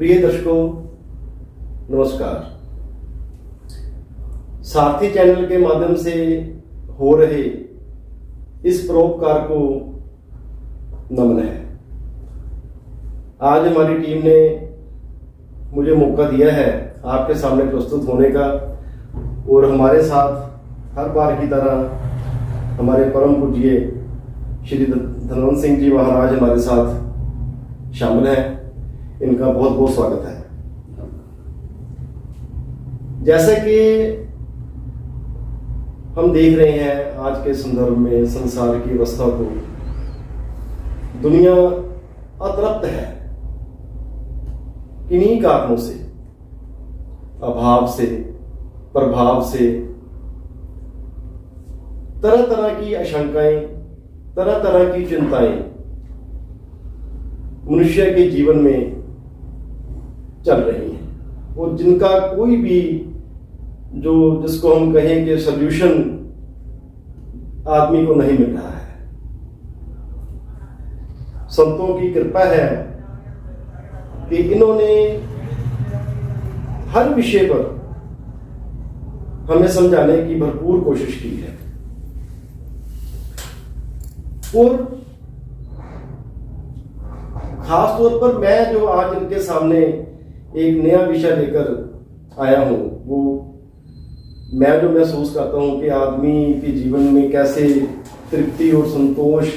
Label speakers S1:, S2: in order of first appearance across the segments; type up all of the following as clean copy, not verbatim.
S1: प्रिय दर्शकों, नमस्कार। सारथी चैनल के माध्यम से हो रहे इस परोपकार को नमन है। आज हमारी टीम ने मुझे मौका दिया है आपके सामने प्रस्तुत होने का, और हमारे साथ हर बार की तरह हमारे परम पूज्य श्री धनवंत सिंह जी महाराज हमारे साथ शामिल हैं। इनका बहुत बहुत स्वागत है। जैसे कि हम देख रहे हैं आज के संदर्भ में संसार की अवस्था को, दुनिया अतृप्त है किन्हीं कारणों से, अभाव से, प्रभाव से, तरह तरह की आशंकाएं, तरह तरह की चिंताएं मनुष्य के जीवन में चल रही हैं, और जिनका कोई भी जिसको हम कहें कि सॉल्यूशन आदमी को नहीं मिल रहा है। संतों की कृपा है कि इन्होंने हर विषय पर हमें समझाने की भरपूर कोशिश की है, और खास तौर पर मैं जो आज इनके सामने एक नया विषय लेकर आया हूं, वो मैं जो महसूस करता हूं कि आदमी के जीवन में कैसे तृप्ति और संतोष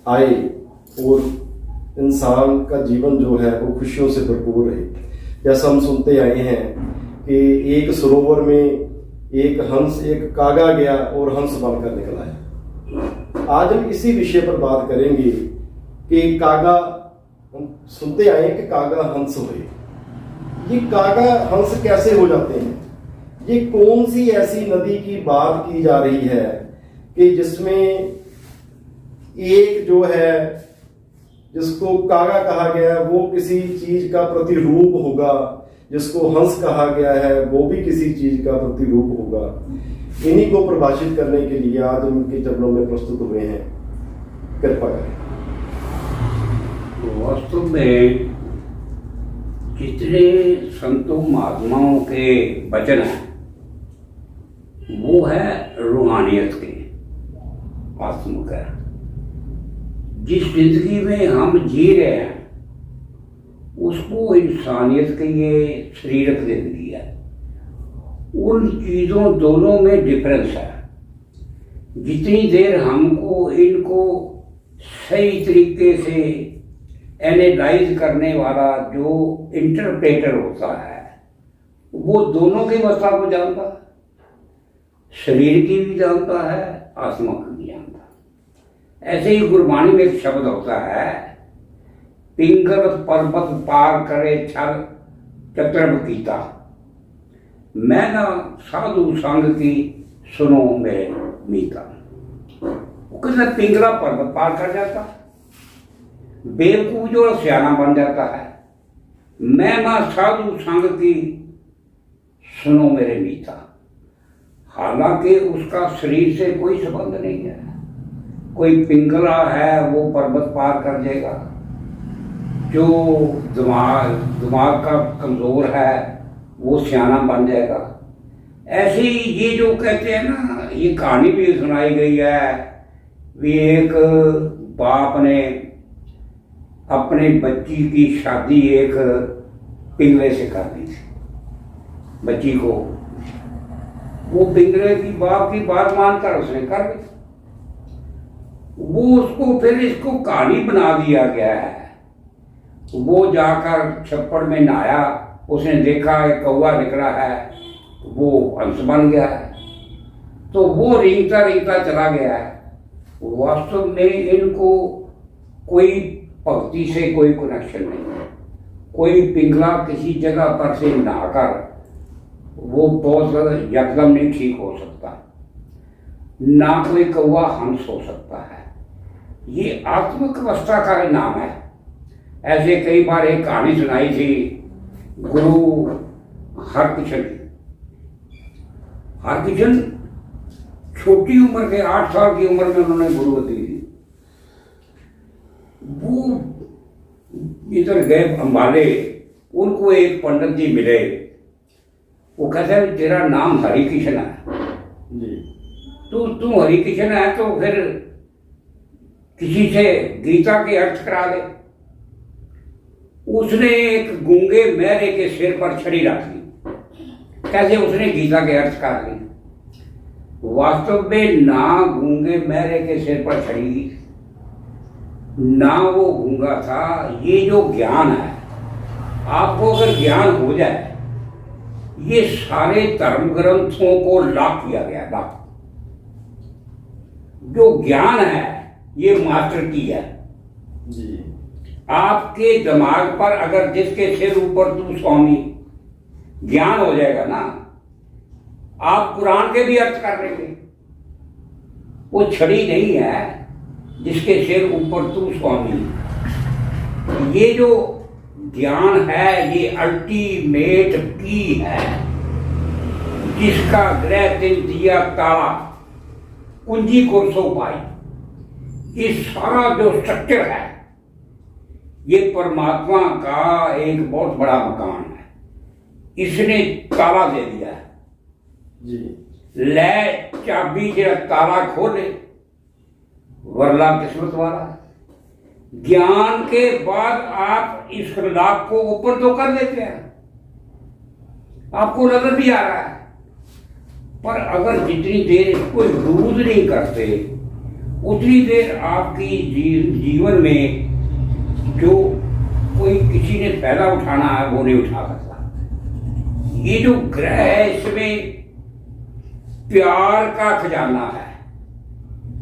S1: आए और इंसान का जीवन जो है वो खुशियों से भरपूर रहे। जैसा हम सुनते आए हैं कि एक सरोवर में एक हंस, एक कागा गया और हंस बनकर निकल आया। आज हम इसी विषय पर बात करेंगे कि कागा, हम सुनते आए कि कागा हंस हुए। ये कागा हंस कैसे हो जाते हैं? ये कौन सी ऐसी नदी की बात की जा रही है कि जिसमें एक जो है जिसको कागा कहा गया है वो किसी चीज का प्रतिरूप होगा, जिसको हंस कहा गया है वो भी किसी चीज का प्रतिरूप होगा। इन्हीं को परिभाषित करने के लिए आज उनके चरणों में प्रस्तुत हुए हैं। कृपा करें।
S2: वास्तव में जितने संतों महात्माओं के वचन हैं वो है रूहानियत के, आत्मिक है। जिस जिंदगी में हम जी रहे हैं उसको इंसानियत की ये शरीरक जिंदगी है। उन चीज़ों दोनों में डिफरेंस है। जितनी देर हमको इनको सही तरीके से एनालाइज करने वाला जो इंटरप्रेटर होता है वो दोनों की अवस्था को जानता है, शरीर की भी जानता है, आत्मा की भी जानता है। ऐसे ही गुरबाणी में एक शब्द होता है, पिंगल पर्वत पार करे छल चतुर्भ कीता, मैं ना साधु संग की सुनो मेरे मीता। वो कहते पिंगला पर्वत पार कर जाता है, बेवकूफ जो सियाना बन जाता है। मैं ना साधु संग की सुनो मेरे मीता। हालांकि उसका शरीर से कोई संबंध नहीं है। कोई पिंगला है वो पर्वत पार कर जाएगा, जो दिमाग का कमजोर है वो सियाना बन जाएगा। ऐसे ही ये जो कहते हैं ना, ये कहानी भी सुनाई गई है भी एक बाप ने अपने बच्ची की शादी एक पिंगले से कर दी थी। बच्ची को वो पिंगले की बाप की बात मानकर उसने कर दी। वो उसको फिर इसको कहानी बना दिया गया है। वो जाकर छप्पड़ में नहाया, उसने देखा एक कौवा निकला है, वो हंस बन गया है, तो वो रेंगता रेंगता चला गया है। वास्तव में इनको कोई भक्ति से कोई कनेक्शन नहीं है। कोई पिंगला किसी जगह पर से नहाकर वो बहुत यकदम नहीं ठीक हो सकता, ना कोई कौवा हंस हो सकता है। ये आत्मिक अवस्था का ही नाम है। ऐसे कई बार एक कहानी सुनाई थी गुरु हरकिशन छोटी उम्र के 8 साल की उम्र में उन्होंने गुरुगति दी। वो इधर गए अम्बाले, उनको एक पंडित जी मिले। वो कहते हैं तेरा नाम हरिकृष्ण है
S1: जी।
S2: तू हरिकृष्ण है तो फिर किसी से गीता के अर्थ करा दे। उसने एक गूंगे मैरे के सिर पर छड़ी रख दी। कैसे उसने गीता के अर्थ कर ली? वास्तव में ना गूंगे मैरे के सिर पर छड़ी, ना वो गूंगा था। ये जो ज्ञान है, आपको अगर ज्ञान हो जाए, ये सारे धर्म ग्रंथों को लॉक किया गया। लॉक जो ज्ञान है ये मास्टर की है
S1: जी।
S2: आपके दिमाग पर अगर जिसके सिर ऊपर तू स्वामी ज्ञान हो जाएगा ना, आप कुरान के भी अर्थ कर लेंगे। वो छड़ी नहीं है जिसके सिर ऊपर तू स्वामी। ये जो ज्ञान है ये अल्टीमेट की है, जिसका ग्रह तिल दिया ताला, कुंजी को सो पाई। ये सारा जो स्ट्रक्चर है ये परमात्मा का एक बहुत बड़ा मकान है। इसने ताला दे दिया है
S1: जी।
S2: ले चाबी जरा ताला खोले वरला किस्मत वाला। ज्ञान के बाद आप इस लॉक को ओपन तो कर देते हैं, आपको नजर भी आ रहा है। पर अगर जितनी देर इसको यूज नहीं करते, उतनी देर आपकी जीवन में जो कोई किसी ने फायदा उठाना है वो नहीं उठा सकता। ये जो ग्रह है इसमें प्यार का खजाना है,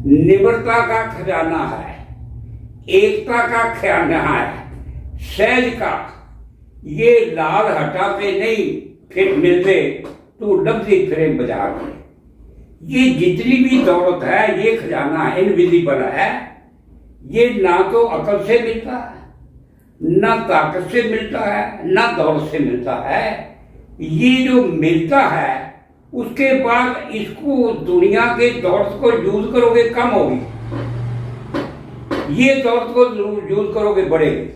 S2: निम्रता का खजाना है, एकता का खजाना है, सहज का। ये लाल हटाते नहीं फिर मिलते तो लफ्जी फिरे बाजार में। ये जितनी भी दौलत है ये खजाना इनविजिबल है। ये ना तो अकल से मिलता है, ना ताकत से मिलता है, ना दौलत से मिलता है। ये जो मिलता है उसके बाद इसको दुनिया के दौलत को यूज करोगे कम होगी, ये दौलत को यूज करोगे बढ़ेगी।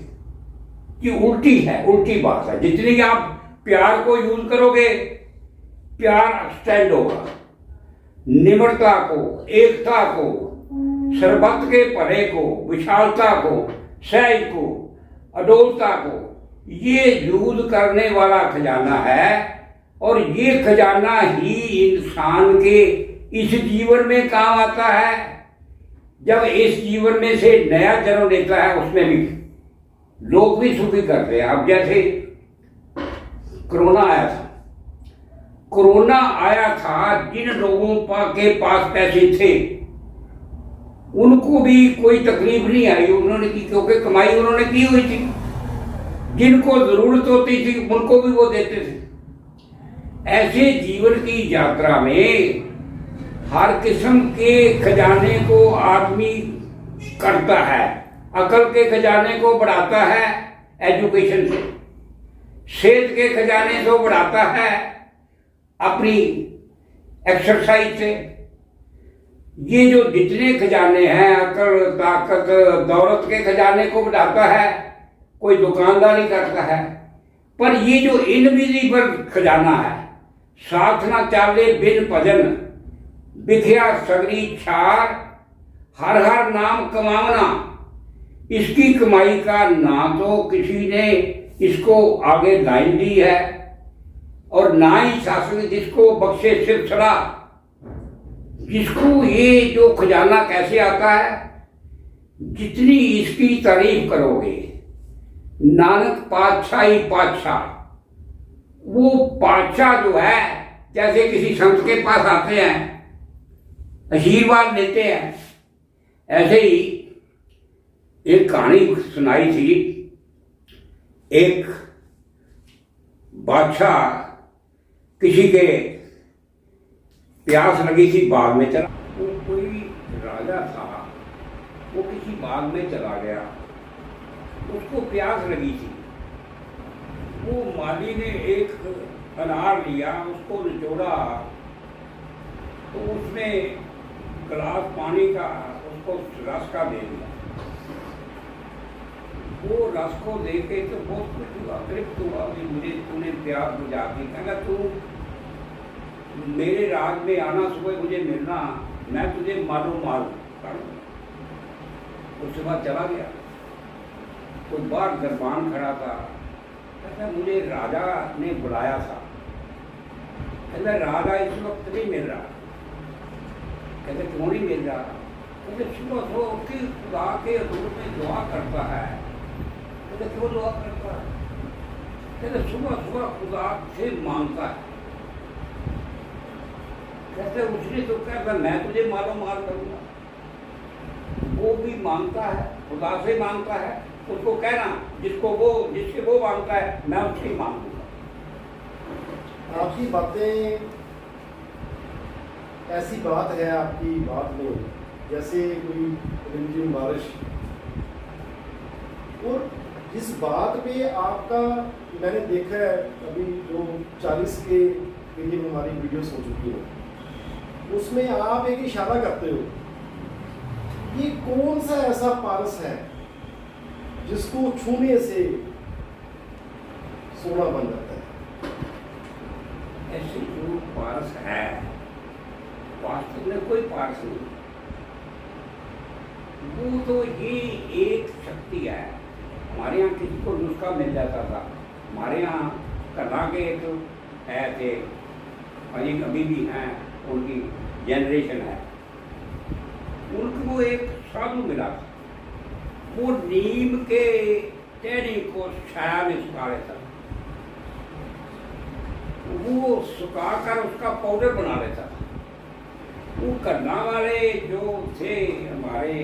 S2: कि उल्टी है, उल्टी बात है। जितनी आप प्यार को यूज करोगे प्यार एक्सटेंड होगा। निम्रता को, एकता को, सरबत के परे को, विशालता को, सहज को, अडोलता को, ये यूज करने वाला खजाना है। और ये खजाना ही इंसान के इस जीवन में काम आता है। जब इस जीवन में से नया जन्म लेता है उसमें भी लोग भी सुखी करते हैं। अब जैसे कोरोना आया था, कोरोना आया था, जिन लोगों के पास पैसे थे उनको भी कोई तकलीफ नहीं आई, उन्होंने की, क्योंकि कमाई उन्होंने की हुई थी। जिनको जरूरत होती थी उनको भी वो देते थे। ऐसे जीवन की यात्रा में हर किस्म के खजाने को आदमी करता है। अकल के खजाने को बढ़ाता है एजुकेशन से, सेहत के खजाने को बढ़ाता है अपनी एक्सरसाइज से। ये जो जितने खजाने हैं, अकल, ताकत, दौलत के खजाने को बढ़ाता है, कोई दुकानदारी करता है। पर ये जो इनविजिबल खजाना है, साथ ना चाले बिन भजन, बिखिया सगरी छार, हर हर नाम कमावना। इसकी कमाई का ना तो किसी ने इसको आगे लाइन दी है और ना ही शासन जिसको बख्शे सिर्फ छड़ा। जिसको ये जो खजाना कैसे आता है, जितनी इसकी तारीफ करोगे, नानक पातशाह ही पातशाह। वो पातशाह जो है, जैसे किसी संत के पास आते हैं, आशीर्वाद लेते हैं, ऐसे ही एक कहानी सुनाई थी। एक बादशाह किसी के प्यास लगी थी, बाग में चला। वो कोई राजा था, वो किसी बाग में चला गया, उसको प्यास लगी थी। वो माली ने एक अनार लिया, उसको निचोड़ा, तो उसने गिलास पानी का उसको रस का दे दिया। वो रस को देख के तो बहुत कुछ हुआ, तृप्त हुआ कि मुझे तूने प्यार बुझा दी। कहना तू मेरे राज में आना, सुबह मुझे मिलना, मैं तुझे मालूम कर दूंगा। उसके बाद चला गया तो बाहर दरबान खड़ा था। कहता मुझे राजा ने बुलाया था। कहता राजा इस वक्त नहीं मिल रहा। कहते क्यों नहीं मिल रहा? कहते सुबह सुबह उठ के खुदा के हजूर में दुआ करता है। कहते क्यों दुआ करता है? कहते सुबह सुबह खुदा से मांगता है। कहते उसने तो कहता मैं तुझे मारो मार करूंगा। वो भी मांगता है, खुदा से मांगता है। उसको कहना जिससे वो मांगता है मैं उससे मांगूंगा।
S1: आपकी बातें, ऐसी बात है आपकी बात में जैसे कोई रिमझिम बारिश। और जिस बात पे आपका, मैंने देखा है अभी जो 40 के करीब हमारी वीडियोस हो चुकी है, उसमें आप एक इशारा करते हो, ये कौन सा ऐसा पारस है जिसको छूने से सोना बन जाता है?
S2: ऐसे जो पारस है, वास्तव में कोई पारस नहीं, वो तो ये एक शक्ति है। हमारे यहाँ किसी को नुस्खा मिल जाता था। हमारे यहाँ कला के एक है थे, और एक अभी भी हैं, उनकी जनरेशन है, उनको एक साधु मिला था। वो नीम के टहनी को छाया में सुखा लेता, वो सुखाकर उसका पाउडर बना लेता था। वो करना वाले जो थे हमारे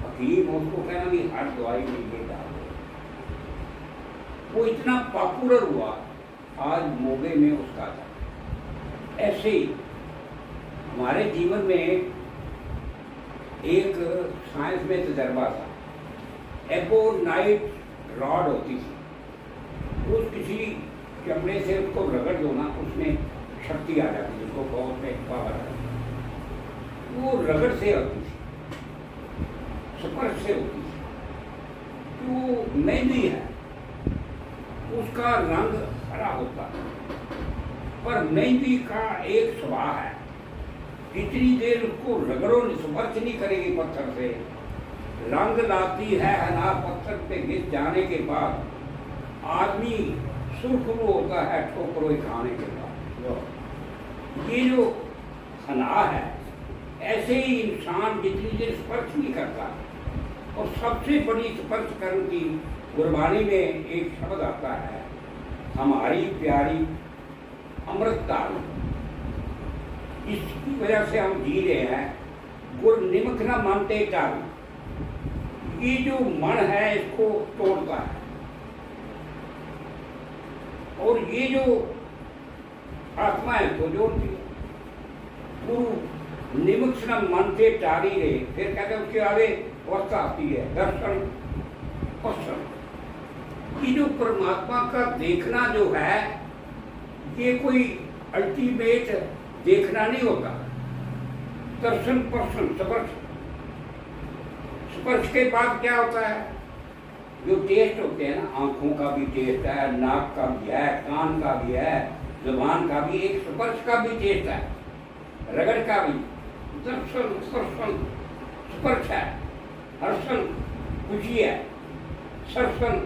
S2: हकीम, उसको कहना कि हर दवाई में ये डाल दो। वो इतना पॉपुलर हुआ, आज मोगे में उसका था। ऐसे ही हमारे जीवन में एक साइंस में तजर्बा था। एबोनाइट रॉड होती थी, उस किसी चमड़े से उसको रगड़ दो ना, उसमें शक्ति आ जाती, जिसको बहुत में पावर है। वो रगड़ से होती थी, स्पर्श से होती थी। तो मेहंदी है, उसका रंग हरा होता है, पर मेहंदी का एक स्वभाव है, जितनी देर उसको रगड़ो स्पर्श नहीं करेगी पत्थर से, रंग लाती है ना, पत्थर पे घिस जाने के बाद आदमी सुरखरू होता है ठोकरों खाने के बाद। ये जो खना है, ऐसे ही इंसान जितनी देर स्पर्श नहीं करता, और सबसे बड़ी स्पर्श करने की गुरबानी में एक शब्द आता है, हमारी प्यारी अमृतधारी। इसकी वजह से हम जी रहे हैं। गुर निमक ना मानते टाल, ये जो मन है इसको तोड़ता है, और ये जो आत्मा है इसको जोड़ती है। गुरु निमक से मन से टारी रहे, फिर कहते हैं उसके आगे अवस्था आती है दर्शन पश्चन। ये जो परमात्मा का देखना जो है, ये कोई अल्टीमेट देखना नहीं होता। दर्शन पर्सन स्पर्श, स्पर्श के बाद क्या होता है? जो टेस्ट होते हैं ना, आंखों का भी टेस्ट है, नाक का भी है, कान का भी है, जुबान का भी, एक स्पर्श का भी टेस्ट है, रगड़ का भी। दर्शन स्पर्शन स्पर्श है, हर्षण खुशी है, सरसन,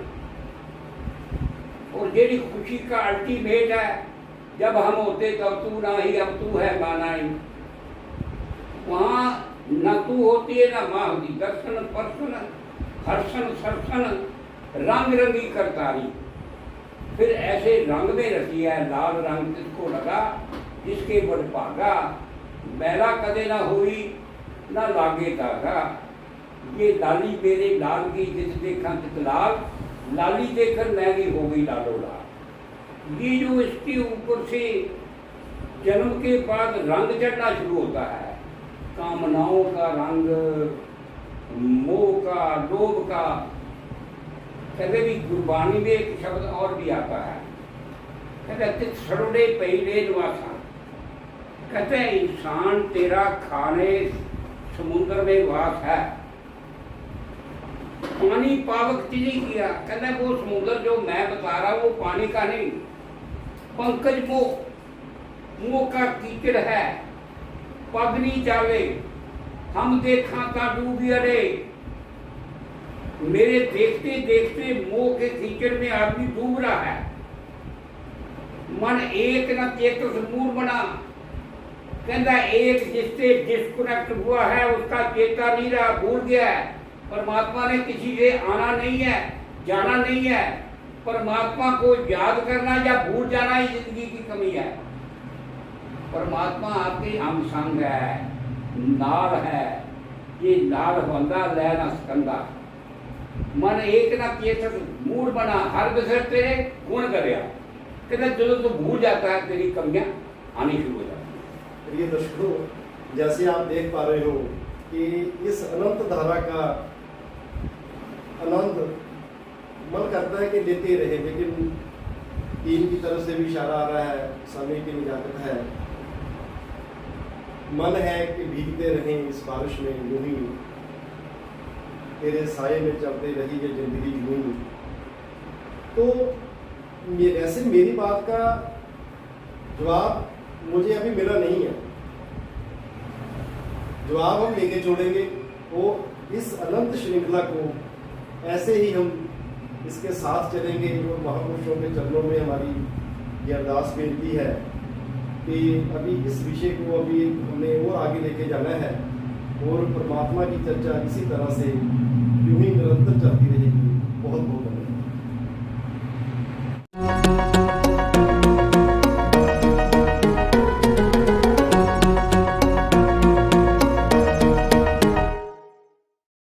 S2: और ये खुशी का अल्टीमेट है। जब हम होते तब तू ना ही, अब तू है माना ही। वहाँ न तू होती है ना माँ होती। दर्शन पर्शन हर्षण सरसन रंग रंगी करतारी। फिर ऐसे रंग में रची है, लाल रंग किसको लगा, जिसके बड़ भागा, मैला कदे ना हुई ना लागे धागा। ये लाली मेरे लाल की जिस देखा तित लाल, लाली देखकर मैं भी हो गई लालो लाल। ये जो इसके ऊपर से जन्म के बाद रंग चढ़ना शुरू होता है, कामनाओं का रंग, मोह का, लोभ का। कहते भी गुरबानी में एक शब्द और भी आता है, कहते सड़ोड़े पहले निवासा। कहते हैं इंसान तेरा खाने समुद्र में वास है, पानी पावक नहीं किया, कहना वो समुद्र जो मैं बता रहा वो पानी का नहीं, पंकज मुंह का कीचड़ है, पग नहीं चाले, हम देखा ता डूबी अरे। मेरे देखते देखते मोह के कीचड़ में आदमी डूब रहा है। मन एक न चेतस मूल बना, कहता एक जिससे डिस्कनेक्ट हुआ है उसका चेता नहीं रहा, भूल गया है। परमात्मा ने किसी से आना नहीं है, जाना नहीं है। परमात्मा को याद करना या भूल जाना ही जिंदगी की कमी है। परमात्मा आपके हम संग है, नाल है, ये नाल बंदा लैना सकंदा। मन एक ना चेतस मूड बना, हर बिसर तेरे गुण करया। कहते जो तू भूल जाता है तेरी कमियां आनी शुरू हो जाती है।
S1: प्रिय दर्शकों, जैसे आप देख पा रहे हो कि इस अनंत धारा का आनंद मन करता है कि लेते ही रहे, लेकिन टीम की तरफ से भी इशारा आ रहा है, समय की इजाजत है। मन है कि भीगते रहें इस बारिश में यूं ही, तेरे साए में चलते रही ये जिंदगी यूं ही। तो वैसे मेरी बात का जवाब मुझे अभी मिला नहीं है, जवाब हम लेके छोड़ेंगे। वो इस अनंत श्रृंखला को ऐसे ही हम इसके साथ चलेंगे। और महापुरुषों के चरणों में हमारी ये अरदास बेनती है कि अभी इस विषय को अभी हमने और आगे लेके जाना है, और परमात्मा की चर्चा इसी तरह से यूं ही निरंतर चलती रहेगी। बहुत बहुत